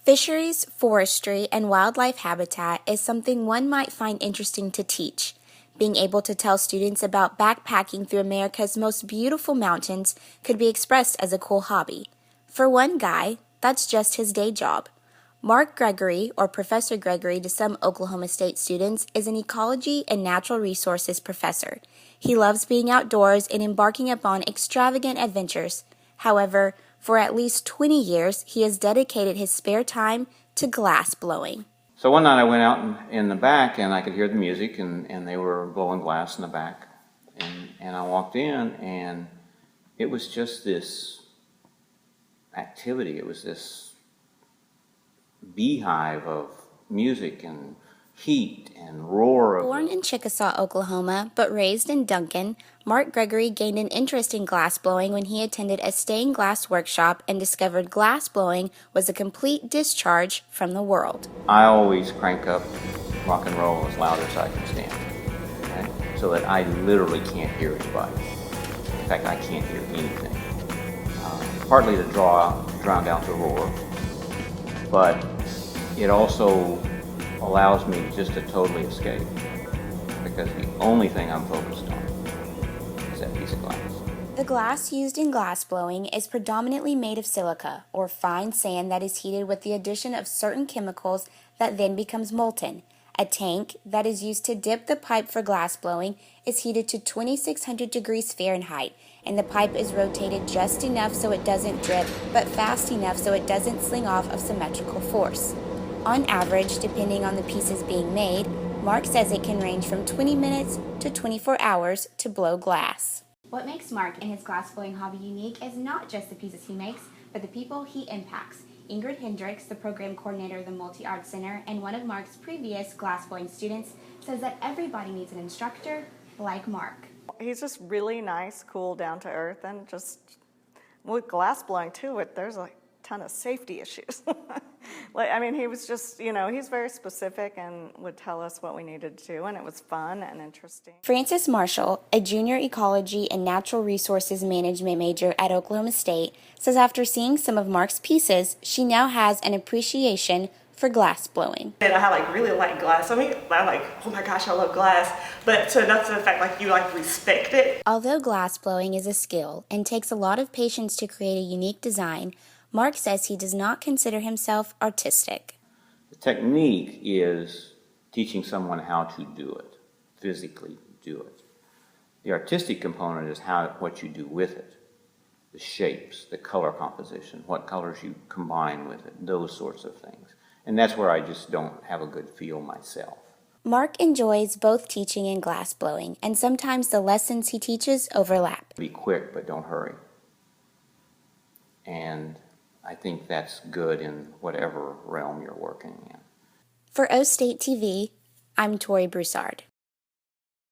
Fisheries, forestry, and wildlife habitat is something one might find interesting to teach. Being able to tell students about backpacking through America's most beautiful mountains could be expressed as a cool hobby. For one guy, that's just his day job. Mark Gregory, or Professor Gregory to some Oklahoma State students, is an ecology and natural resources professor. He loves being outdoors and embarking upon extravagant adventures. However, for at least 20 years, he has dedicated his spare time to glass blowing. So one night I went out in the back and I could hear the music and they were blowing glass in the back. And I walked in and it was just this activity. It was this beehive of music and heat and roar. Born in Chickasaw, Oklahoma, but raised in Duncan, Mark Gregory gained an interest in glass blowing when he attended a stained glass workshop and discovered glass blowing was a complete discharge from the world. I always crank up rock and roll as loud as I can stand, right? So that I literally can't hear anybody. In fact, I can't hear anything. Partly to drown out the roar, but it also allows me just to totally escape because the only thing I'm focused on is that piece of glass. The glass used in glass blowing is predominantly made of silica, or fine sand that is heated with the addition of certain chemicals that then becomes molten. A tank that is used to dip the pipe for glass blowing is heated to 2600 degrees Fahrenheit, and the pipe is rotated just enough so it doesn't drip, but fast enough so it doesn't sling off of symmetrical force. On average, depending on the pieces being made, Mark says it can range from 20 minutes to 24 hours to blow glass. What makes Mark and his glass blowing hobby unique is not just the pieces he makes, but the people he impacts. Ingrid Hendricks, the program coordinator of the Multi-Art Center and one of Mark's previous glass blowing students, says that everybody needs an instructor like Mark. He's just really nice, cool, down to earth, and just with glass blowing too, there's a ton of safety issues. He was just, he's very specific and would tell us what we needed to do, and it was fun and interesting. Frances Marshall, a junior ecology and natural resources management major at Oklahoma State, says after seeing some of Mark's pieces, she now has an appreciation for glass blowing. And I really like glass. I oh my gosh, I love glass. But so enough to the fact you respect it. Although glass blowing is a skill and takes a lot of patience to create a unique design, Mark says he does not consider himself artistic. The technique is teaching someone how to do it, physically do it. The artistic component is what you do with it, the shapes, the color composition, what colors you combine with it, those sorts of things. And that's where I just don't have a good feel myself. Mark enjoys both teaching and glass blowing, and sometimes the lessons he teaches overlap. Be quick, but don't hurry. And I think that's good in whatever realm you're working in. For O State TV, I'm Tori Broussard.